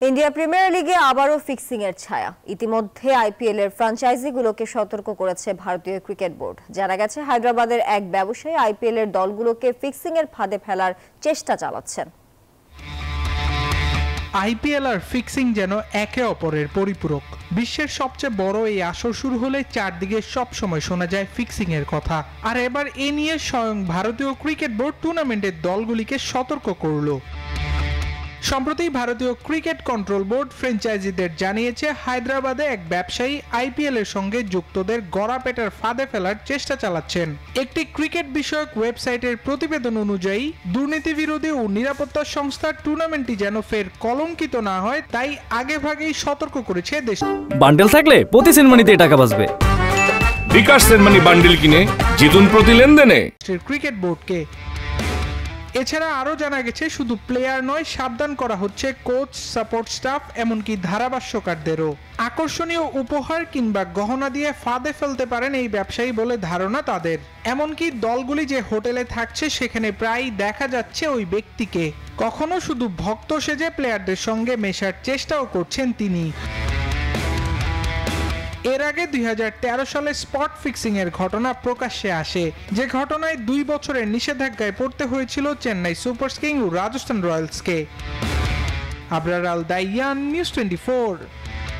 India premier লিগে আবারও fixing এর ছায়া। ইতিমধ্যে আইপিএল এর ফ্র্যাঞ্চাইজিগুলোকে সতর্ক করেছে ভারতীয় ক্রিকেট বোর্ড। জানা গেছে হায়দ্রাবাদের এক ব্যবসায়ী আইপিএল এর দলগুলোকে ফিক্সিং এর ফাঁদে ফেলার চেষ্টা চালাচ্ছেন। আইপিএল আর ফিক্সিং যেন একে অপরের পরিপূরক। বিশ্বের সবচেয়ে বড় এই আসর শুরু হলে চারদিকে সবসময় শোনা যায় ফিক্সিং এর কথা। আর এবার এ নিয়ে স্বয়ং ভারতীয় ক্রিকেট বোর্ড টুর্নামেন্টের দলগুলিকে সতর্ক করলো। সম্প্রতি ভারতীয় ক্রিকেট কন্ট্রোল বোর্ড ফ্র্যাঞ্চাইজিদের জানিয়েছে হায়দ্রাবাদে এক ব্যবসায়ী আইপিএল এর সঙ্গে যুক্তদের গড়াপেটার ফাঁদে ফেলার চেষ্টা চালাচ্ছেন। একটি ক্রিকেট বিষয়ক ওয়েবসাইটের প্রতিবেদন অনুযায়ী দুর্নীতি বিরোধী ও নিরাপত্তা সংস্থা টুর্নামেন্টটি যেন ফের কলঙ্কিত না হয় তাই আগেভাগেই সতর্ক করেছে দেশ। বান্ডেল থাকলে প্রতি সেনমানিতে টাকা বাঁচবে। বিকাশ সেনমানি বান্ডেল কিনে জিতুন প্রতি লেনদেনে ক্রিকেট বোর্ডকে। এছাড়া আরও জানা গেছে শুধু প্লেয়ার নয়, সাবধান করা হচ্ছে কোচ, সাপোর্ট স্টাফ এমনকি ধারাভাষ্যকারদেরও। আকর্ষণীয় উপহার কিংবা গহনা দিয়ে ফাঁদে ফেলতে পারেন এই ব্যবসায়ী বলে ধারণা তাদের। এমনকি দলগুলি যে হোটেলে থাকছে সেখানে প্রায়ই দেখা যাচ্ছে ওই ব্যক্তিকে। কখনো শুধু ভক্ত সেজে প্লেয়ারদের সঙ্গে মেশার চেষ্টাও করছেন তিনি। এর আগে 2013 সালে স্পট ফিক্সিং এর ঘটনা প্রকাশ্যে আসে, যে ঘটনায় 2 বছরের নিষেধাজ্ঞায় পড়তে হয়েছিল চেন্নাই সুপার কিংস ও রাজস্থান রয়্যালসকে। আবরার আল দাইয়ান, নিউজ 24।